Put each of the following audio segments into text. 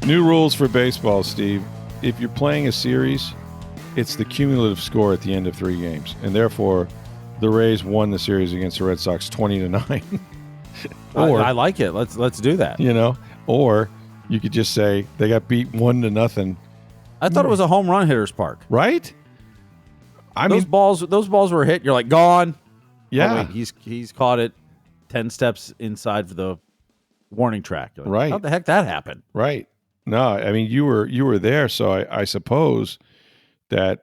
New rules for baseball, Steve. If you're playing a series, it's the cumulative score at the end of 3 games. And therefore, the Rays won the series against the Red Sox 20-9. Or I like it. Let's do that. Or you could just say they got beat 1-0. I thought it was a home run hitter's park. Right? Those balls were hit. You're like, gone. Yeah. Oh, wait, he's caught it 10 steps inside for the warning track. Like, right. How the heck that happened? Right. No, I mean, you were there, so I suppose that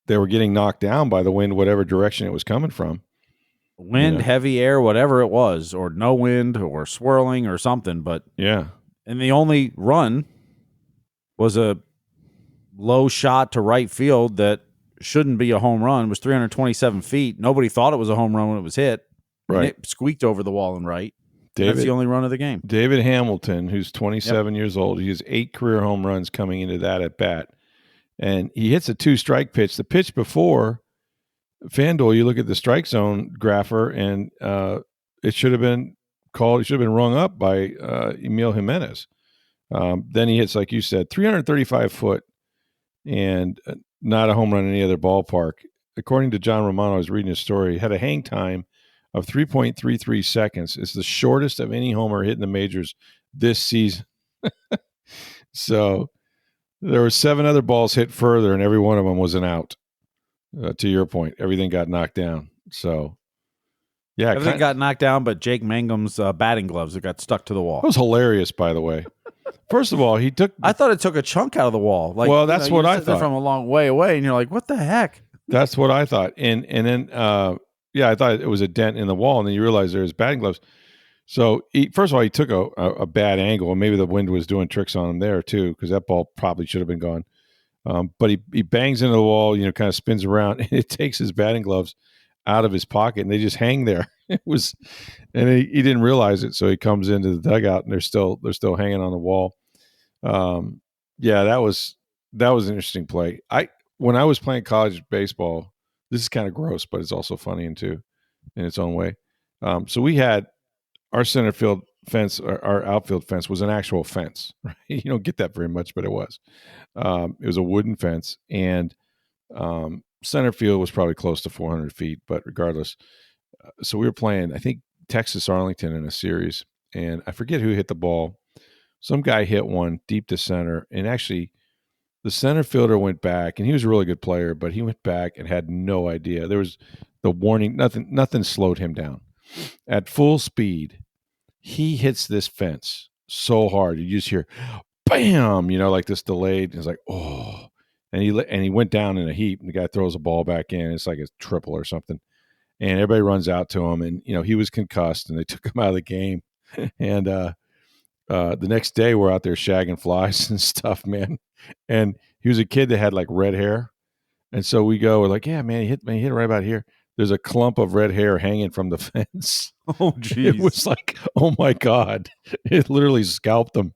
they were getting knocked down by the wind, whatever direction it was coming from. Wind, heavy air, whatever it was, or no wind, or swirling, or something. But yeah. And the only run was a low shot to right field that shouldn't be a home run. It was 327 feet. Nobody thought it was a home run when it was hit. Right. And it squeaked over the wall and right. That's the only run of the game. David Hamilton, who's 27 years old, he has 8 career home runs coming into that at bat. And he hits a 2-strike pitch. The pitch before FanDuel, you look at the strike zone grapher, and it should have been called. It should have been rung up by Emil Jimenez. Then he hits, like you said, 335 foot, and not a home run in any other ballpark. According to John Romano, I was reading his story. He had a hang time of 3.33 seconds. It's the shortest of any homer hit in the majors this season. So there were 7 other balls hit further, and every one of them was an out. To your point, everything got knocked down. So, yeah. Everything got knocked down, but Jake Mangum's batting gloves that got stuck to the wall. That was hilarious, by the way. First of all, I thought it took a chunk out of the wall. Like, well, that's what I thought. From a long way away, and you're like, what the heck? That's what I thought. And then, I thought it was a dent in the wall, and then you realize there's batting gloves. So, first of all, he took a bad angle, and maybe the wind was doing tricks on him there, too, because that ball probably should have been gone. But he bangs into the wall, kind of spins around, and it takes his batting gloves out of his pocket, and they just hang there. And he didn't realize it, so he comes into the dugout, and they're still hanging on the wall. That was an interesting play. When I was playing college baseball, this is kind of gross, but it's also funny in its own way. So we had our center field fence, our outfield fence was an actual fence. Right? You don't get that very much, but it was. It was a wooden fence, and center field was probably close to 400 feet, but regardless. So we were playing, I think, Texas Arlington in a series, and I forget who hit the ball. Some guy hit one deep to center, and actually the center fielder went back, and he was a really good player, but he went back and had no idea. There was the warning, nothing slowed him down. At full speed, he hits this fence so hard. You just hear, bam, like this delayed. It's like, oh, and he went down in a heap, and the guy throws a ball back in. It's like a triple or something. And everybody runs out to him, and, he was concussed, and they took him out of the game. And the next day we're out there shagging flies and stuff, man. And he was a kid that had like red hair. And so we're like, yeah, man, he hit right about here. There's a clump of red hair hanging from the fence. Oh, geez. It was like, oh my God, it literally scalped him.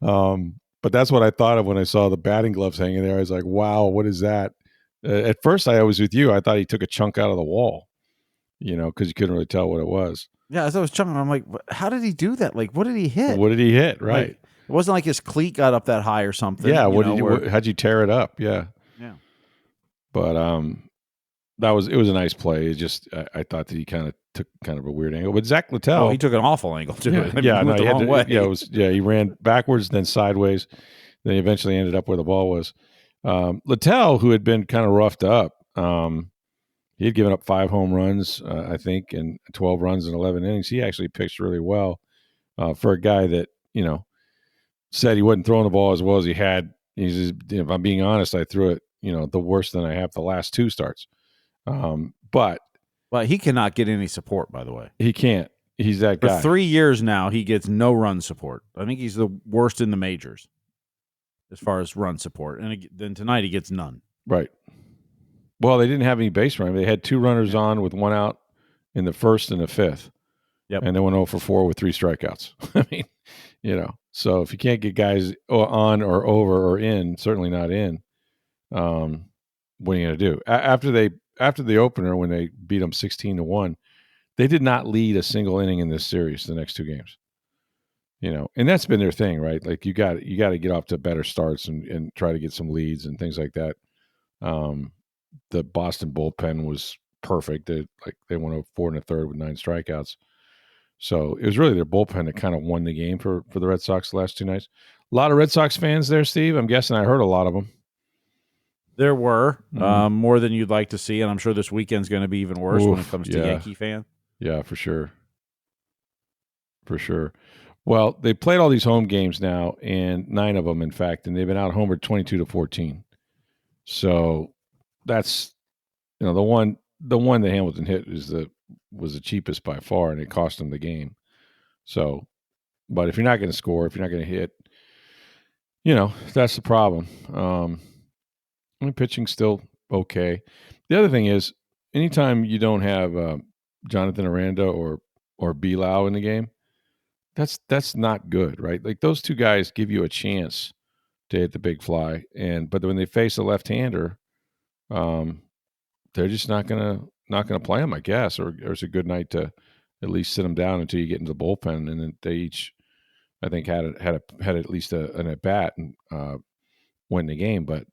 But that's what I thought of when I saw the batting gloves hanging there. I was like, wow, what is that? At first, I was with you. I thought he took a chunk out of the wall, because you couldn't really tell what it was. Yeah, as I was chunking, I'm like, how did he do that? Like, what did he hit? What did he hit? Right. Like, it wasn't like his cleat got up that high or something. Yeah. How'd you tear it up? Yeah. Yeah. But it was a nice play. It just I thought that he kind of took kind of a weird angle. But Zach Littell, he took an awful angle too. Yeah, he ran backwards, then sideways, then he eventually ended up where the ball was. Littell, who had been kind of roughed up, he had given up 5 home runs, I think, and 12 runs in 11 innings. He actually pitched really well for a guy that said he wasn't throwing the ball as well as he had. He says, if I'm being honest, I threw it the worse than I have the last 2 starts. But he cannot get any support, by the way. He can't. He's that guy. For 3 years now, he gets no run support. I think he's the worst in the majors as far as run support. And then tonight he gets none. Right. Well, they didn't have any base running. They had 2 runners on with 1 out in the first and the 5th. Yep. And they went 0 for 4 with 3 strikeouts. I mean, so if you can't get guys on or over or in, certainly not in, what are you going to do? After the opener, when they beat them 16-1, they did not lead a single inning in this series the next 2 games. And that's been their thing, right? Like you got to get off to better starts and try to get some leads and things like that. The Boston bullpen was perfect. They went over 4 1/3 with 9 strikeouts. So it was really their bullpen that kind of won the game for the Red Sox the last 2 nights. A lot of Red Sox fans there, Steve. I'm guessing I heard a lot of them. There were more than you'd like to see, and I'm sure this weekend's going to be even worse when it comes to Yankee fan. Yeah, for sure. For sure. Well, they played all these home games now, and 9 of them, in fact, and they've been out homered 22-14. So that's the one that Hamilton hit was the cheapest by far, and it cost them the game. So, but if you're not going to score, if you're not going to hit, that's the problem. Pitching's still okay. The other thing is, anytime you don't have Jonathan Aranda or Bilal in the game, that's not good, right? Like those two guys give you a chance to hit the big fly, but when they face a left-hander, they're just not gonna play him, I guess, or it's a good night to at least sit them down until you get into the bullpen, and then they each, I think, had at least an at bat and win the game. But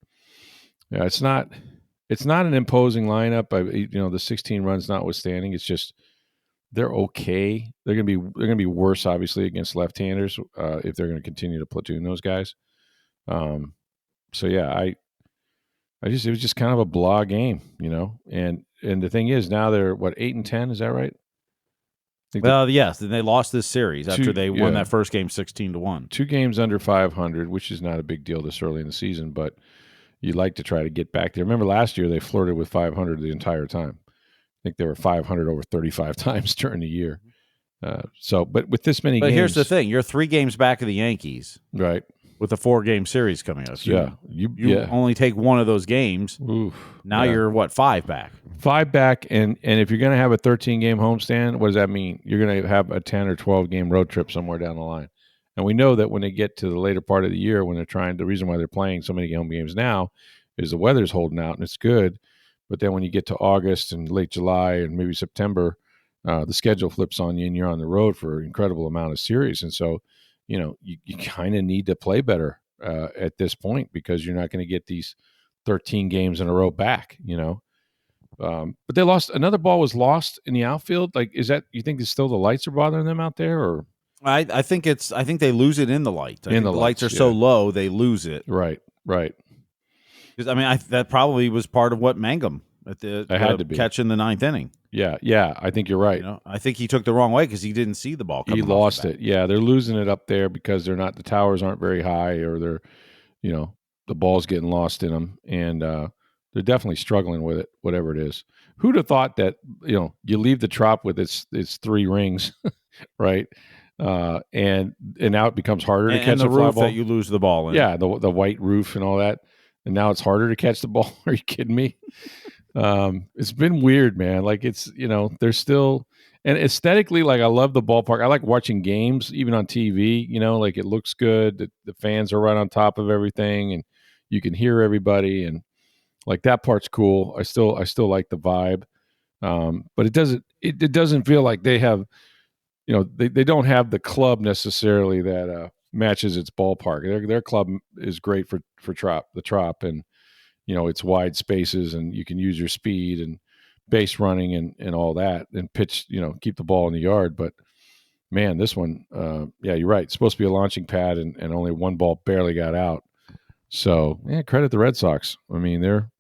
yeah, it's not an imposing lineup. The 16 runs notwithstanding, it's just they're okay. They're gonna be worse, obviously, against left-handers if they're going to continue to platoon those guys. So yeah, it was just kind of a blah game, And the thing is, now they're 8-10. Is that right? Well, yes, and they lost this series after they won that first game 16-1. 2 games under 500, which is not a big deal this early in the season, but you'd like to try to get back there. Remember last year they flirted with 500 the entire time. I think they were 500 over 35 times during the year. But with this many games. But here's the thing. You're 3 games back of the Yankees. Right. With a 4-game series coming up. You only take one of those games. Oof, now you're 5 back. 5 back, and if you're going to have a 13-game homestand, what does that mean? You're going to have a 10 or 12-game road trip somewhere down the line. And we know that when they get to the later part of the year, when the reason why they're playing so many home games now is the weather's holding out and it's good. But then when you get to August and late July and maybe September, the schedule flips on you and you're on the road for an incredible amount of series. And so, you kind of need to play better at this point because you're not going to get these 13 games in a row back, But they lost. Another ball was lost in the outfield. Like, is that, you think it's still the lights are bothering them out there, or? I think they lose it in the light. I think the lights are so low they lose it. Right. Because that probably was part of what Mangum at the catch in the 9th inning. Yeah, I think you're right. I think he took the wrong way because he didn't see the ball coming. He lost it. Yeah, they're losing it up there because the towers aren't very high, or they're, the ball's getting lost in them, and they're definitely struggling with it, whatever it is. Who'd have thought that, you leave the Trop with its 3 rings, right? And now it becomes harder to catch the a fly roof ball. that you lose the ball in. Yeah, the white roof and all that. And now it's harder to catch the ball. Are you kidding me? It's been weird, man. Like there's still, and aesthetically, like I love the ballpark. I like watching games, even on TV, like it looks good. The fans are right on top of everything and you can hear everybody. And like that part's cool. I still like the vibe. But it doesn't feel like they have, they don't have the club necessarily that matches its ballpark. Their club is great for the Trop, and it's wide spaces, and you can use your speed and base running and all that, and pitch, keep the ball in the yard. But man, this one, you're right. It's supposed to be a launching pad, and only one ball barely got out. So credit the Red Sox. I mean, they're,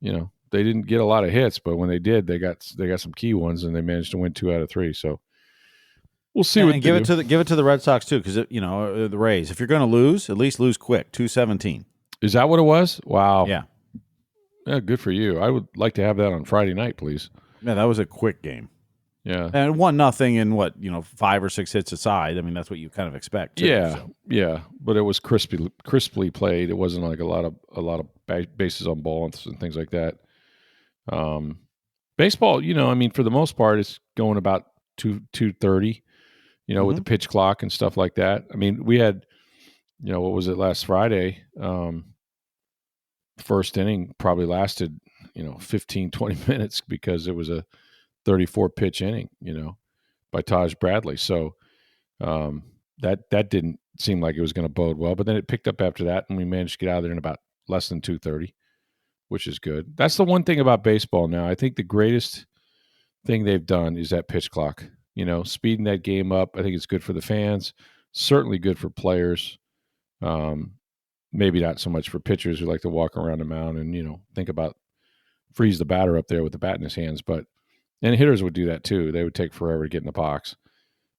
they didn't get a lot of hits, but when they did, they got some key ones, and they managed to win 2 out of 3. So. We'll see what give it to the Red Sox too, because the Rays. If you're going to lose, at least lose quick. 2-17. Is that what it was? Wow. Yeah. Yeah. Good for you. I would like to have that on Friday night, please. Yeah, that was a quick game. Yeah. And 1-0 in 5 or 6 hits aside. I mean, that's what you kind of expect. Too, yeah. But it was crisply played. It wasn't like a lot of bases on balls and things like that. Baseball, for the most part, it's going about 2:30. With the pitch clock and stuff like that. I mean, we had, what was it last Friday? First inning probably lasted, 15, 20 minutes because it was a 34 pitch inning, by Taj Bradley. So, that didn't seem like it was going to bode well. But then it picked up after that, and we managed to get out of there in about less than 2:30, which is good. That's the one thing about baseball now. I think the greatest thing they've done is that pitch clock. Speeding that game up. I think it's good for the fans. Certainly good for players. Um, Maybe not so much for pitchers who like to walk around the mound and think about freeze the batter up there with the bat in his hands. And hitters would do that too. They would take forever to get in the box.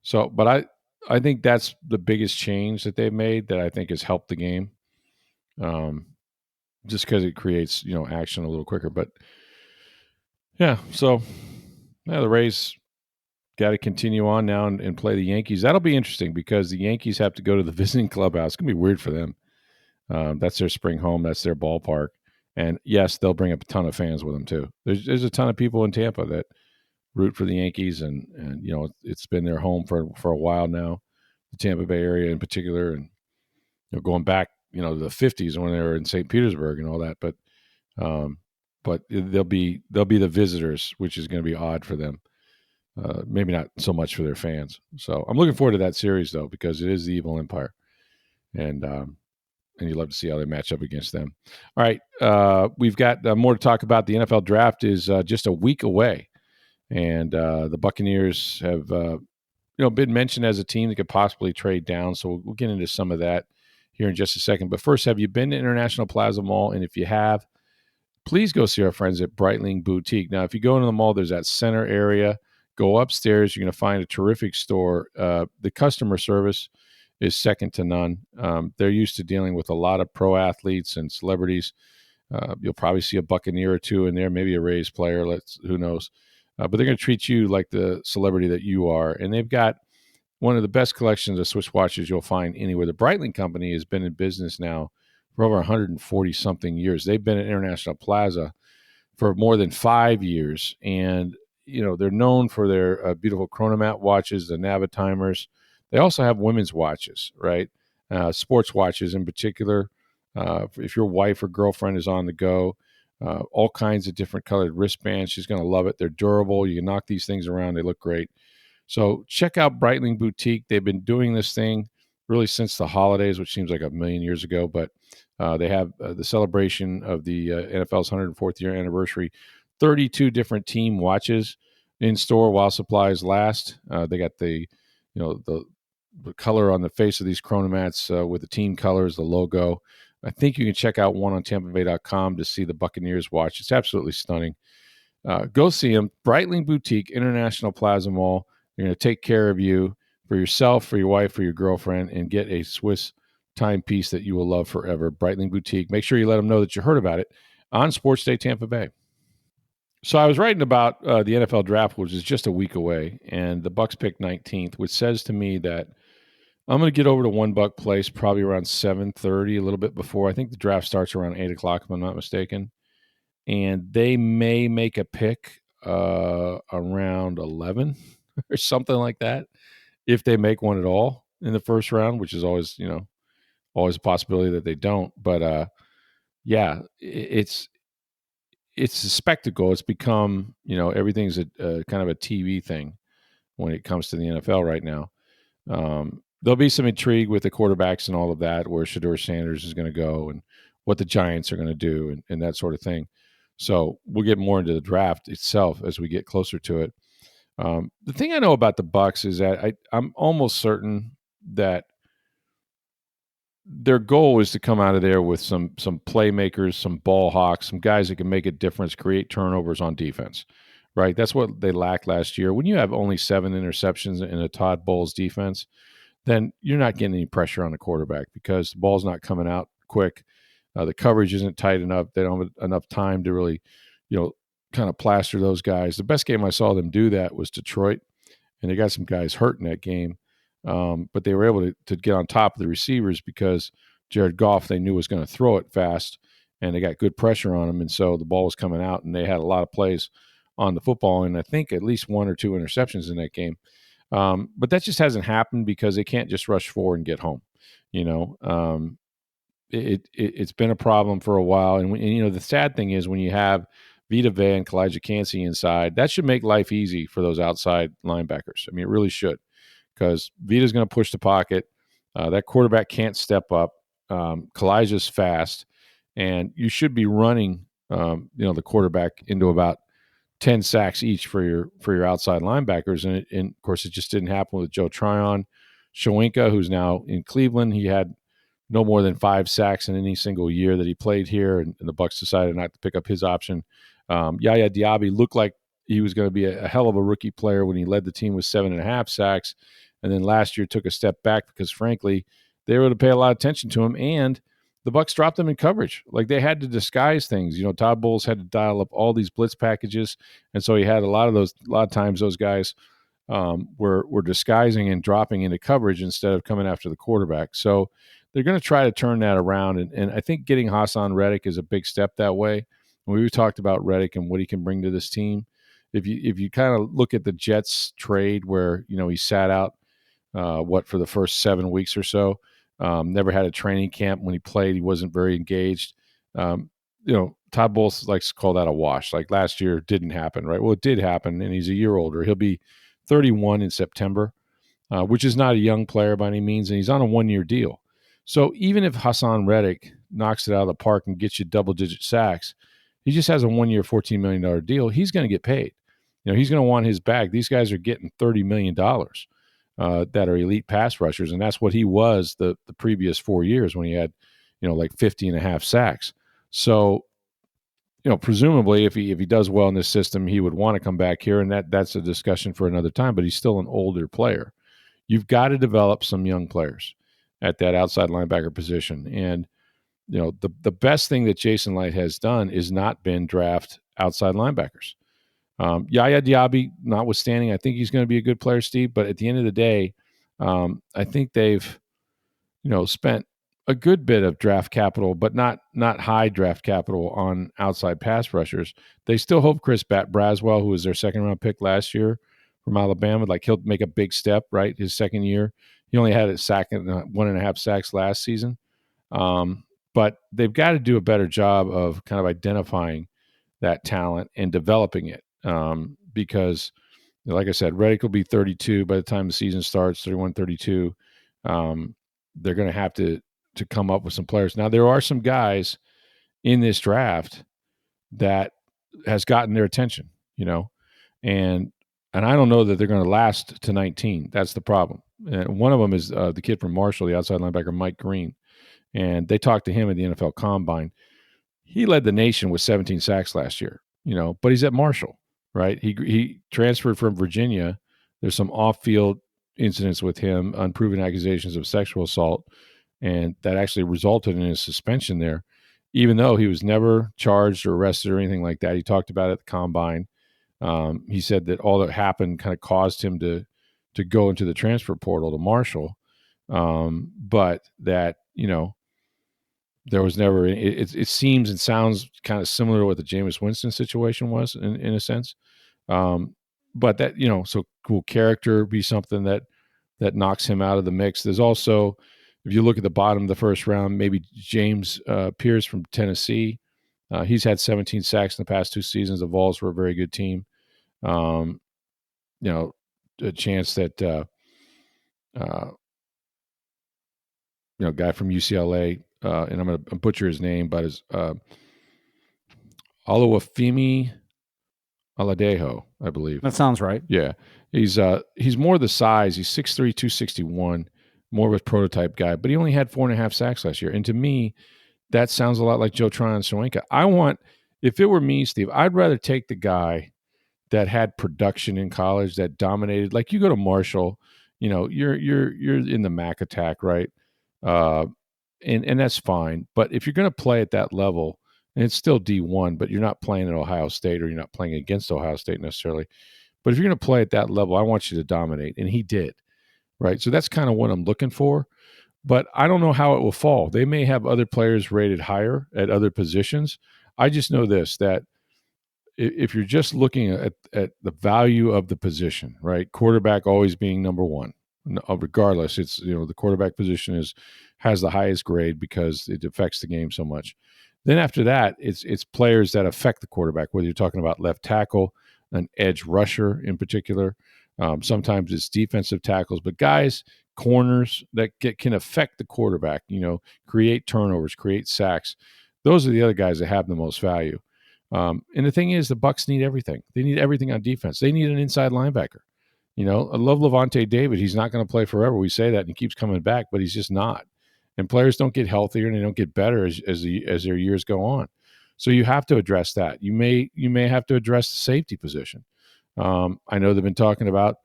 So, but I think that's the biggest change that they've made that I think has helped the game. Just because it creates action a little quicker. But yeah, so the Rays got to continue on now and play the Yankees. That'll be interesting because the Yankees have to go to the visiting clubhouse. It's gonna be weird for them. That's their spring home. That's their ballpark. And yes, they'll bring up a ton of fans with them too. There's a ton of people in Tampa that root for the Yankees, and it's been their home for a while now, the Tampa Bay area in particular, and going back to the 50s when they were in St. Petersburg and all that. But they'll be the visitors, which is going to be odd for them. Maybe not so much for their fans. So I'm looking forward to that series though, because it is the Evil Empire, and you'd love to see how they match up against them. All right, we've got more to talk about. The NFL draft is just a week away, and the Buccaneers have been mentioned as a team that could possibly trade down. So we'll get into some of that here in just a second. But first, have you been to International Plaza Mall? And if you have, please go see our friends at Breitling Boutique. Now, if you go into the mall, there's that center area. Go upstairs. You're going to find a terrific store. The customer service is second to none. They're used to dealing with a lot of pro athletes and celebrities. You'll probably see a Buccaneer or two in there, maybe a Rays player. Who knows? But they're going to treat you like the celebrity that you are. And they've got one of the best collections of Swiss watches you'll find anywhere. The Breitling Company has been in business now for over 140-something years. They've been at International Plaza for more than 5 years. And, they're known for their beautiful chronomat watches, the Navatimers. They also have women's watches, right? Sports watches in particular. If your wife or girlfriend is on the go, all kinds of different colored wristbands. She's going to love it. They're durable. You can knock these things around. They look great. So check out Breitling Boutique. They've been doing this thing really since the holidays, which seems like a million years ago. But they have the celebration of the NFL's 104th year anniversary. 32 different team watches in store while supplies last. They got the color on the face of these chronomats with the team colors, the logo. I think you can check out one on TampaBay.com to see the Buccaneers watch. It's absolutely stunning. Go see them. Breitling Boutique, International Plaza Mall. They're going to take care of you, for yourself, for your wife, for your girlfriend, and get a Swiss timepiece that you will love forever. Breitling Boutique. Make sure you let them know that you heard about it on Sports Day Tampa Bay. So I was writing about the NFL draft, which is just a week away, and the Bucks picked 19th, which says to me that I'm going to get over to One Buck Place probably around 7:30, a little bit before. I think the draft starts around 8 o'clock, if I'm not mistaken. And they may make a pick around 11 or something like that, if they make one at all in the first round, which is always, always a possibility that they don't. But yeah, it's a spectacle. It's become, everything's a kind of a TV thing when it comes to the NFL right now. There'll be some intrigue with the quarterbacks and all of that, where Shedeur Sanders is going to go and what the Giants are going to do and that sort of thing. So we'll get more into the draft itself as we get closer to it. The thing I know about the Bucks is that I'm almost certain that their goal is to come out of there with some playmakers, some ball hawks, some guys that can make a difference, create turnovers on defense. Right? That's what they lacked last year. When you have only 7 interceptions in a Todd Bowles defense, then you're not getting any pressure on the quarterback because the ball's not coming out quick. The coverage isn't tight enough. They don't have enough time to really, kind of plaster those guys. The best game I saw them do that was Detroit, and they got some guys hurt in that game. But they were able to get on top of the receivers because Jared Goff, they knew was going to throw it fast, and they got good pressure on him. And so the ball was coming out, and they had a lot of plays on the football, and I think at least 1 or 2 interceptions in that game. But that just hasn't happened because they can't just rush forward and get home. It's been a problem for a while. And the sad thing is when you have Vita Vea and Kalijah Kancey inside, that should make life easy for those outside linebackers. I mean, it really should, because Vita's going to push the pocket. That quarterback can't step up. Kalijah's fast, and you should be running, the quarterback into about 10 sacks each for your outside linebackers. And of course, it just didn't happen with Joe Tryon. Shawinka, who's now in Cleveland, he had no more than 5 sacks in any single year that he played here, and the Bucs decided not to pick up his option. Yaya Diaby looked like he was going to be a hell of a rookie player when he led the team with 7.5 sacks, and then last year took a step back because, frankly, they were to pay a lot of attention to him, and the Bucs dropped them in coverage. Like, they had to disguise things. Todd Bowles had to dial up all these blitz packages, and so he had a lot of times those guys were disguising and dropping into coverage instead of coming after the quarterback. So they're going to try to turn that around, and I think getting Hassan Reddick is a big step that way. We've talked about Reddick and what he can bring to this team. If you kind of look at the Jets trade where he sat out for the first 7 weeks or so, never had a training camp. When he played, he wasn't very engaged. Todd Bowles likes to call that a wash. Like, last year didn't happen, right? Well, it did happen, and he's a year older. He'll be 31 in September, which is not a young player by any means, and he's on a 1-year deal. So even if Hassan Reddick knocks it out of the park and gets you double-digit sacks, he just has a 1-year, $14 million deal. He's going to get paid. He's going to want his bag. These guys are getting $30 million that are elite pass rushers, and that's what he was the previous 4 years when he had, like 50.5 sacks. So, presumably if he does well in this system, he would want to come back here, and that's a discussion for another time, but he's still an older player. You've got to develop some young players at that outside linebacker position. And, the best thing that Jason Light has done is not been draft outside linebackers. Yaya Diaby, notwithstanding, I think he's going to be a good player, Steve. But at the end of the day, I think they've, spent a good bit of draft capital, but not high draft capital on outside pass rushers. They still hope Chris Braswell, who was their second-round pick last year from Alabama, like, he'll make a big step, right? His second year. He only had a sack and 1.5 sacks last season. But they've got to do a better job of kind of identifying that talent and developing it. Because, like I said, Reddick will be 32 by the time the season starts, 31, 32. They're going to have to come up with some players. Now, there are some guys in this draft that has gotten their attention, and I don't know that they're going to last to 19. That's the problem. And one of them is the kid from Marshall, the outside linebacker, Mike Green. And they talked to him at the NFL Combine. He led the nation with 17 sacks last year, but he's at Marshall, right? He transferred from Virginia. There's some off-field incidents with him, unproven accusations of sexual assault, and that actually resulted in his suspension there, even though he was never charged or arrested or anything like that. He talked about it at the Combine. He said that all that happened kind of caused him to go into the transfer portal to Marshall, but that, there was never. It seems and sounds kind of similar to what the Jameis Winston situation was in a sense, but that, so will character be something that knocks him out of the mix? There's also, if you look at the bottom of the first round, maybe James Pierce from Tennessee. He's had 17 sacks in the past 2 seasons. The Vols were a very good team. A chance that guy from UCLA. And I'm going to butcher his name, but his Oluwafemi Aladejo, I believe. That sounds right. Yeah. He's more the size. He's 6'3", 261, more of a prototype guy, but he only had 4.5 sacks last year. And to me, that sounds a lot like Joe Tryon Shawinka. If it were me, Steve, I'd rather take the guy that had production in college, that dominated. Like, you go to Marshall, you're in the MAC attack, right? And that's fine. But if you're going to play at that level, and it's still D1, but you're not playing at Ohio State, or you're not playing against Ohio State necessarily. But if you're going to play at that level, I want you to dominate. And he did, right? So that's kind of what I'm looking for. But I don't know how it will fall. They may have other players rated higher at other positions. I just know this, that if you're just looking at the value of the position, right? Quarterback always being number one. Regardless, it's, the quarterback position has the highest grade because it affects the game so much. Then after that, it's players that affect the quarterback, whether you're talking about left tackle, an edge rusher in particular. Sometimes it's defensive tackles, but guys, corners that can affect the quarterback, create turnovers, create sacks. Those are the other guys that have the most value. And the thing is, the Bucs need everything. They need everything on defense. They need an inside linebacker. I love Levante David. He's not going to play forever. We say that, and he keeps coming back, but he's just not. And players don't get healthier and they don't get better as their years go on. So you have to address that. You may have to address the safety position. I know they've been talking about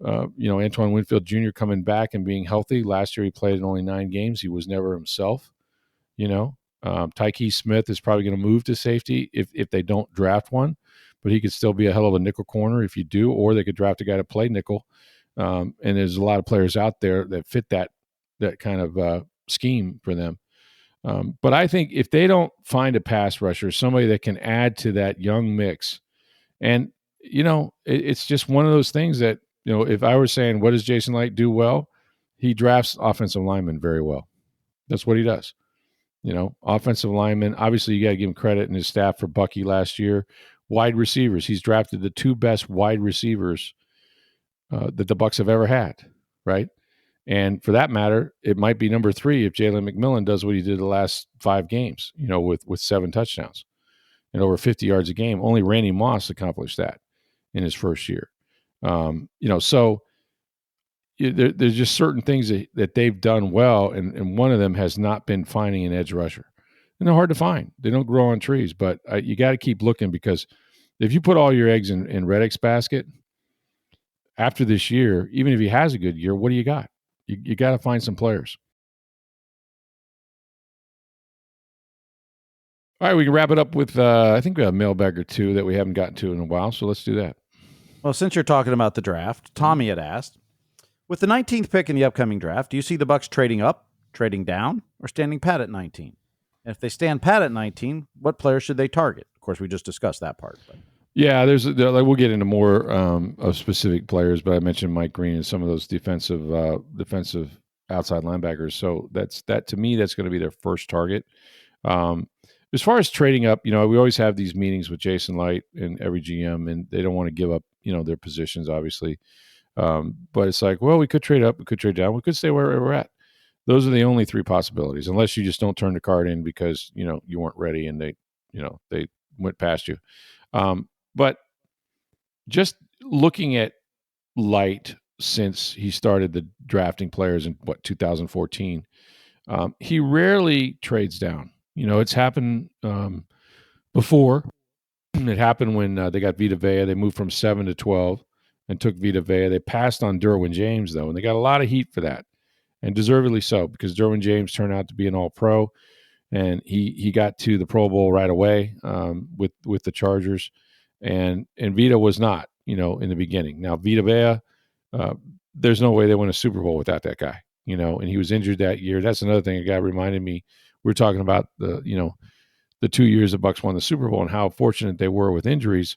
Antoine Winfield Jr. coming back and being healthy. Last year he played in only 9 games. He was never himself. Tyke Smith is probably going to move to safety if they don't draft one, but he could still be a hell of a nickel corner if you do, or they could draft a guy to play nickel. And there's a lot of players out there that fit that kind of scheme for them. But I think if they don't find a pass rusher, somebody that can add to that young mix, and it's just one of those things that, if I were saying, what does Jason Light do well? He drafts offensive linemen very well. That's what he does. Offensive linemen, obviously you got to give him credit and his staff for Bucky last year. Wide receivers, he's drafted the 2 best wide receivers that the Bucs have ever had, right? And for that matter, it might be number 3 if Jalen McMillan does what he did the last 5 games, with 7 touchdowns and over 50 yards a game. Only Randy Moss accomplished that in his first year. So there's just certain things that they've done well, and one of them has not been finding an edge rusher. And they're hard to find. They don't grow on trees, but you got to keep looking, because if you put all your eggs in Reddick's basket, after this year, even if he has a good year, what do you got? You got to find some players. All right, we can wrap it up with, I think we have a mailbag or 2 that we haven't gotten to in a while, so let's do that. Well, since you're talking about the draft, Tommy had asked, with the 19th pick in the upcoming draft, do you see the Bucs trading up, trading down, or standing pat at 19? And if they stand pat at 19, what players should they target? Of course, we just discussed that part. But. Yeah, we'll get into more of specific players, but I mentioned Mike Green and some of those defensive outside linebackers. So that to me, that's going to be their first target. As far as trading up, we always have these meetings with Jason Light and every GM, and they don't want to give up, their positions, obviously. But it's like, well, we could trade up, we could trade down, we could stay where we're at. Those are the only 3 possibilities, unless you just don't turn the card in because, you weren't ready and they went past you. But just looking at Light since he started the drafting players in 2014, he rarely trades down. It's happened before. It happened when they got Vita Vea. They moved from 7 to 12 and took Vita Vea. They passed on Derwin James, though, and they got a lot of heat for that, and deservedly so, because Derwin James turned out to be an all-pro, and he got to the Pro Bowl right away with the Chargers, and Vita was not, in the beginning. Now, Vita Vea, there's no way they win a Super Bowl without that guy, and he was injured that year. That's another thing a guy reminded me. We were talking about the 2 years the Bucs won the Super Bowl and how fortunate they were with injuries.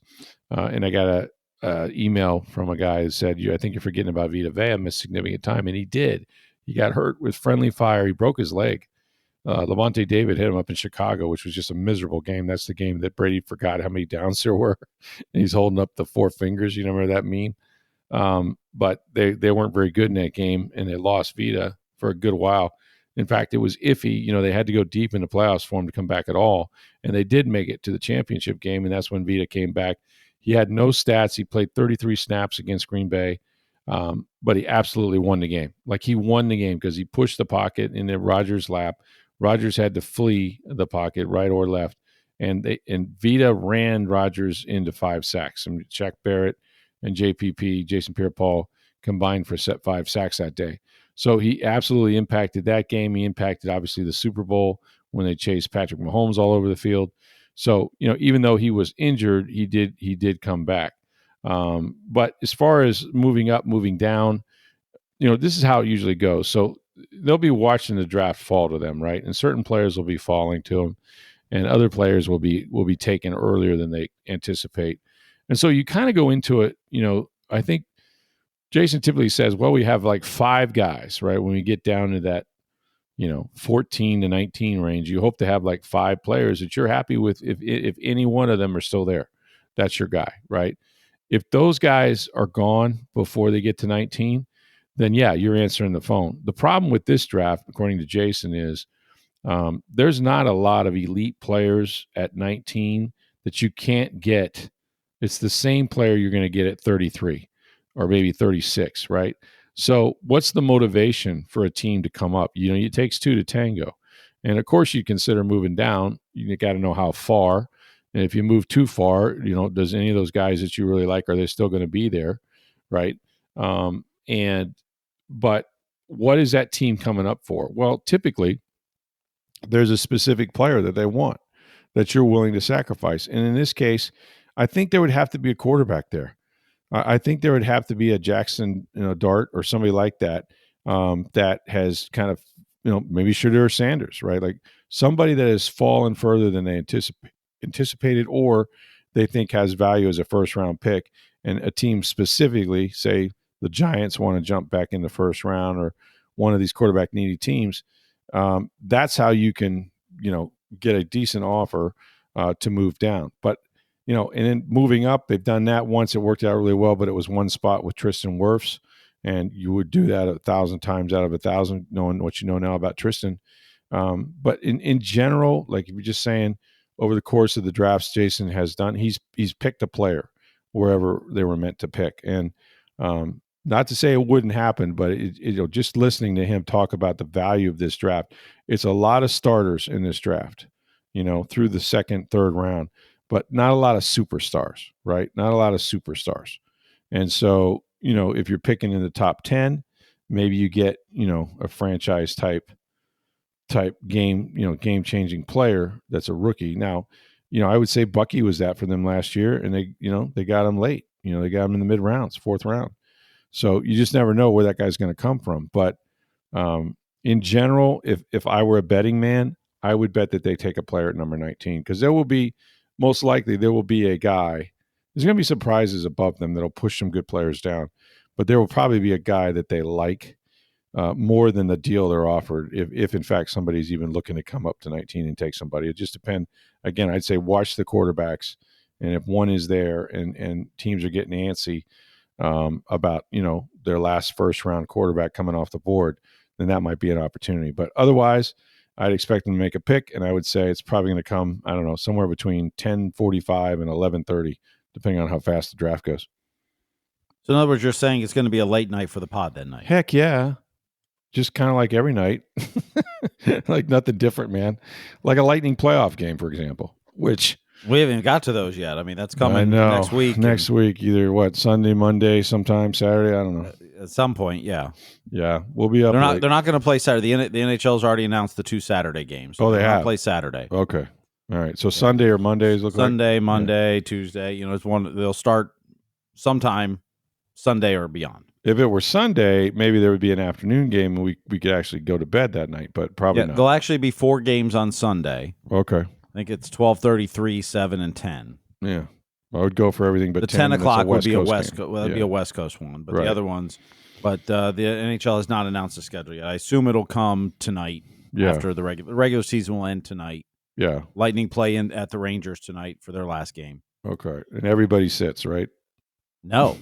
And I got a email from a guy who said, I think you're forgetting about Vita Vea, missed significant time. And he did. He got hurt with friendly fire. He broke his leg. Levante David hit him up in Chicago, which was just a miserable game. That's the game that Brady forgot how many downs there were. And he's holding up the 4 fingers. You know, remember that meme? But they weren't very good in that game, and they lost Vita for a good while. In fact, it was iffy. They had to go deep in the playoffs for him to come back at all. And they did make it to the championship game, and that's when Vita came back. He had no stats. He played 33 snaps against Green Bay, but he absolutely won the game. Like, he won the game because he pushed the pocket in Rodgers' lap. Rodgers had to flee the pocket, right or left. And Vita ran Rodgers into 5 sacks. And Shaq Barrett and JPP, Jason Pierre-Paul, combined for 5 sacks that day. So he absolutely impacted that game. He impacted, obviously, the Super Bowl when they chased Patrick Mahomes all over the field. So, even though he was injured, he did come back. But as far as moving up, moving down, this is how it usually goes. So they'll be watching the draft fall to them, right? And certain players will be falling to them, and other players will be taken earlier than they anticipate. And so you kind of go into it, I think Jason typically says, well, we have like 5 guys, right? When we get down to that, 14 to 19 range, you hope to have like 5 players that you're happy with. If any one of them are still there, that's your guy, right? If those guys are gone before they get to 19, then yeah, you're answering the phone. The problem with this draft, according to Jason, is there's not a lot of elite players at 19 that you can't get. It's the same player you're going to get at 33 or maybe 36, right? So what's the motivation for a team to come up? It takes two to tango. And of course, you consider moving down. You got to know how far. And if you move too far, does any of those guys that you really like, are they still going to be there, right? But what is that team coming up for? Well, typically, there's a specific player that they want that you're willing to sacrifice. And in this case, I think there would have to be a quarterback there. I think there would have to be a Jackson, Dart or somebody like that that has kind of, maybe Shadur Sanders, right? Like somebody that has fallen further than they anticipated or they think has value as a first-round pick. And a team specifically, say the Giants want to jump back in the first round or one of these quarterback-needy teams, that's how you can, get a decent offer to move down. But, and then moving up, they've done that once. It worked out really well, but it was one spot with Tristan Wirfs, and you would do that 1,000 times out of 1,000, knowing what you know now about Tristan. But in general, like if you're just saying over the course of the drafts Jason has done, he's picked a player wherever they were meant to pick. And not to say it wouldn't happen, but just listening to him talk about the value of this draft, it's a lot of starters in this draft, through the second, third round, but not a lot of superstars, right? Not a lot of superstars. And so, if you're picking in the top 10, maybe you get, a franchise type game changing player that's a rookie. Now, I would say Bucky was that for them last year, and they got him late. They got him in the mid rounds, fourth round. So you just never know where that guy's going to come from. But in general, if I were a betting man, I would bet that they take a player at number 19 because most likely there will be a guy. There's going to be surprises above them that'll push some good players down, but there will probably be a guy that they like more than the deal they're offered. If in fact somebody's even looking to come up to 19 and take somebody, it just depends. Again, I'd say watch the quarterbacks, and if one is there and teams are getting antsy about their last first round quarterback coming off the board, then that might be an opportunity. But otherwise, I'd expect them to make a pick, and I would say it's probably going to come, I don't know, somewhere between 10:45 and 11:30, depending on how fast the draft goes. So in other words, you're saying it's going to be a late night for the pod that night? Heck yeah. Just kind of like every night. Like nothing different, man. Like a Lightning playoff game, for example, which we haven't got to those yet. I mean, that's coming next week. Next week, either Sunday, Monday, sometime Saturday. I don't know. At some point, yeah. Yeah, we'll be up. They're not going to play Saturday. The NHL's already announced the 2 Saturday games. So they have play Saturday. Okay, all right. So Sunday or Mondays look Sunday, like? Monday, Tuesday. It's one. They'll start sometime Sunday or beyond. If it were Sunday, maybe there would be an afternoon game and we could actually go to bed that night. But probably not. There'll actually be 4 games on Sunday. Okay. I think it's 12:30, 3, 7, and 10. Yeah, I would go for everything, but the 10 o'clock would be a West Coast. Well, that'd yeah. be a West Coast one, but the other ones. But the NHL has not announced the schedule yet. I assume it'll come tonight. After the regular season will end tonight. Yeah, Lightning play in at the Rangers tonight for their last game. Okay, and everybody sits, right? No,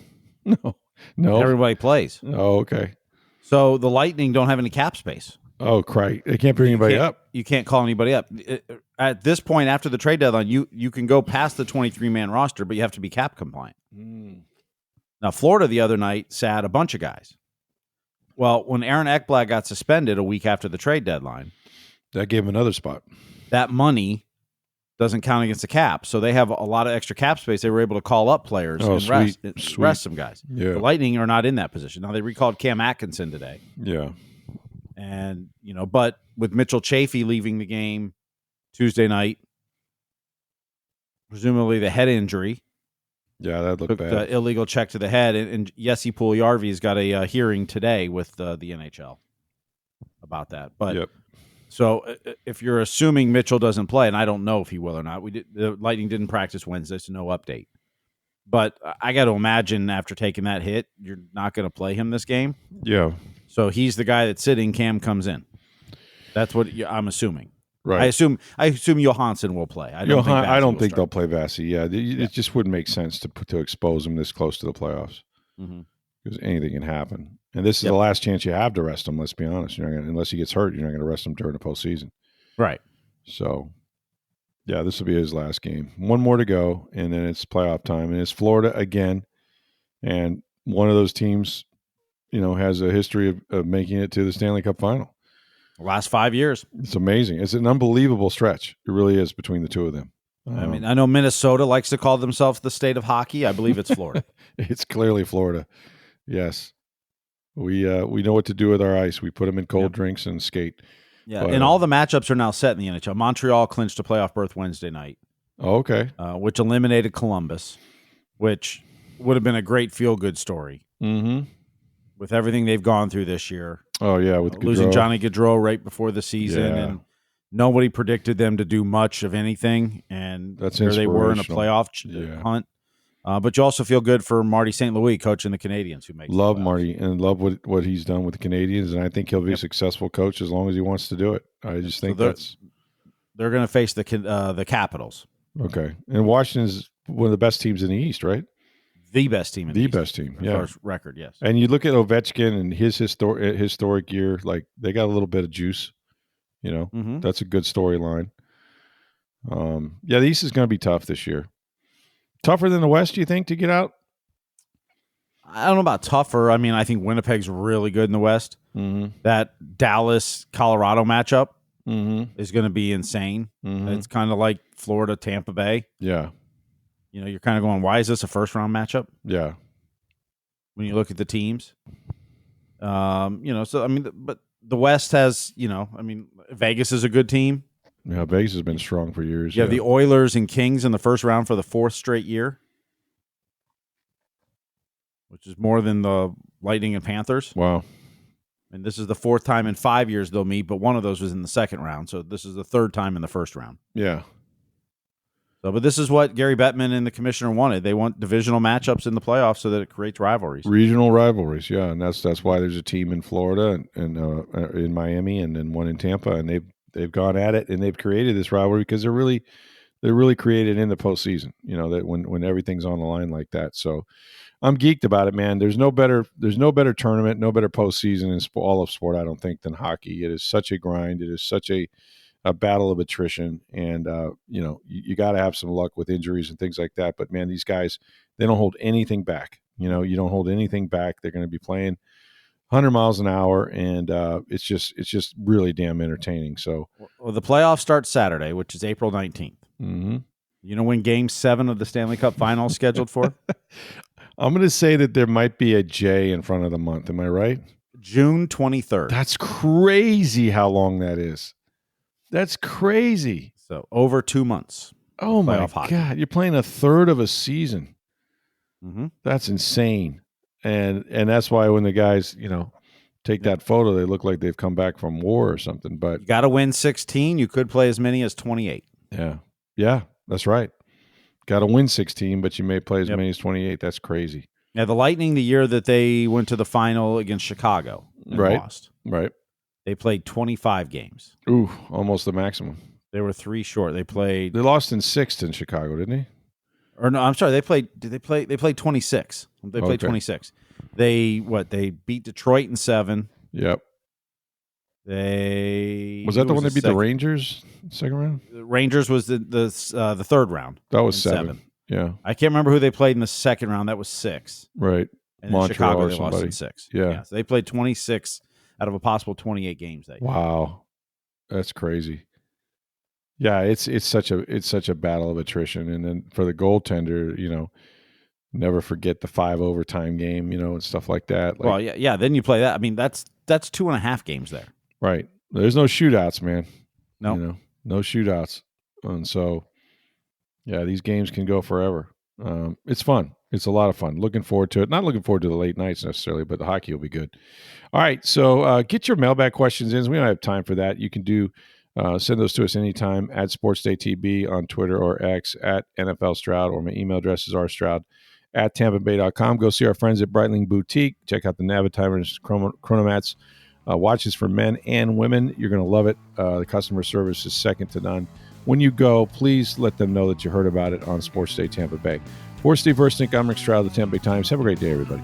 no. Everybody plays. Oh, okay. So the Lightning don't have any cap space. Oh, crap. They can't bring anybody up. You can't call anybody up. At this point, after the trade deadline, you can go past the 23-man roster, but you have to be cap compliant. Now, Florida the other night sat a bunch of guys. Well, when Aaron Ekblad got suspended a week after the trade deadline, that gave him another spot. That money doesn't count against the cap, so they have a lot of extra cap space. They were able to call up players and rest some guys. Yeah. The Lightning are not in that position. Now, they recalled Cam Atkinson today. Yeah. And, but with Mitchell Chafee leaving the game Tuesday night, presumably the head injury. Yeah, that looked bad. Illegal check to the head. And Jesse Puljujarvi's got a hearing today with the NHL about that. But So if you're assuming Mitchell doesn't play, and I don't know if he will or not, the Lightning didn't practice Wednesday, so no update. But I got to imagine after taking that hit, you're not going to play him this game. Yeah. So he's the guy that's sitting. Cam comes in. That's what I'm assuming. Right. I assume Johansson will play. I don't think they'll play Vasi. Yeah, it just wouldn't make sense to expose him this close to the playoffs because anything can happen. And this is the last chance you have to rest him. Let's be honest. Unless he gets hurt, you're not going to rest him during the postseason. Right. So, yeah, this will be his last game. One more to go, and then it's playoff time. And it's Florida again. And one of those teams, has a history of making it to the Stanley Cup final. Last 5 years. It's amazing. It's an unbelievable stretch. It really is between the two of them. I know Minnesota likes to call themselves the state of hockey. I believe it's Florida. It's clearly Florida. Yes. We know what to do with our ice. We put them in cold drinks and skate. Yeah, and all the matchups are now set in the NHL. Montreal clinched a playoff berth Wednesday night. Oh, okay. Which eliminated Columbus, which would have been a great feel-good story. Mm-hmm. With everything they've gone through this year. Oh, yeah, with losing Johnny Gaudreau right before the season, and nobody predicted them to do much of anything, and here they were in a playoff hunt. But you also feel good for Marty St. Louis coaching the Canadians, who makes love Marty and love what he's done with the Canadians, and I think he'll be a successful coach as long as he wants to do it. I just think they're going to face the Capitals. Okay, and Washington's one of the best teams in the East, right? The best team in the East. Best team, yeah. As far as record, yes. And you look at Ovechkin and his historic year, like they got a little bit of juice. That's a good storyline. The East is going to be tough this year. Tougher than the West, do you think, to get out? I don't know about tougher. I mean, I think Winnipeg's really good in the West. Mm-hmm. That Dallas-Colorado matchup is going to be insane. Mm-hmm. It's kind of like Florida-Tampa Bay. Yeah. You're kind of going, why is this a first-round matchup? Yeah. When you look at the teams. So, I mean, but the West has, Vegas is a good team. Yeah, Vegas has been strong for years. You have the Oilers and Kings in the first round for the fourth straight year, which is more than the Lightning and Panthers. Wow. And this is the fourth time in 5 years they'll meet, but one of those was in the second round. So this is the third time in the first round. Yeah. So, but this is what Gary Bettman and the commissioner wanted. They want divisional matchups in the playoffs so that it creates rivalries. Regional rivalries, yeah. And that's why there's a team in Florida and in Miami and then one in Tampa, and they've gone at it and they've created this rivalry because they're really created in the postseason. That when everything's on the line like that. So I'm geeked about it, man. There's no better tournament, no better postseason in all of sport, I don't think, than hockey. It is such a grind. It is such a battle of attrition, and you got to have some luck with injuries and things like that. But man, these guys, they don't hold anything back. You don't hold anything back. They're going to be playing 100 miles an hour, and it's just really damn entertaining. So, well, the playoffs start Saturday, which is April 19th. Mm-hmm. You know when Game 7 of the Stanley Cup Final is scheduled for? I'm going to say that there might be a J in front of the month. Am I right? June 23rd. That's crazy how long that is. That's crazy. So over 2 months. Oh, my God. You're playing a third of a season. Mm-hmm. That's insane. And that's why when the guys, take that photo, they look like they've come back from war or something. But you got to win 16. You could play as many as 28. Yeah. Yeah, that's right. Got to win 16, but you may play as many as 28. That's crazy. Now, the Lightning, the year that they went to the final against Chicago and lost. Right. They played 25 games. Ooh, almost the maximum. They were 3 short. They lost in 6th in Chicago, didn't they? Or no, I'm sorry. They played 26. They played 26. They beat Detroit in 7. Yep. Was that the one that beat the Rangers second round? The Rangers was the third round. That was 7. Yeah. I can't remember who they played in the second round. That was 6. Right. And in Chicago they lost in 6. Yeah. So they played 26 out of a possible 28 games that year. Wow. That's crazy. Yeah, it's such a battle of attrition, and then for the goaltender, never forget the 5 overtime game, and stuff like that. Well, yeah. Then you play that. I mean, that's 2.5 games there. Right. There's no shootouts, man. No, no shootouts, and so these games can go forever. It's fun. It's a lot of fun. Looking forward to it. Not looking forward to the late nights necessarily, but the hockey will be good. All right, so get your mailbag questions in. We don't have time for that. You can send those to us anytime at SportsDayTB on Twitter or X at NFL Stroud, or my email address is rstroud@tampabay.com. Go see our friends at Breitling Boutique. Check out the Navitimer's Chronomats. Watches for men and women. You're going to love it. The customer service is second to none. When you go, please let them know that you heard about it on Sports Day Tampa Bay. For Steve Versnick, I'm Rick Stroud of the Tampa Bay Times. Have a great day, everybody.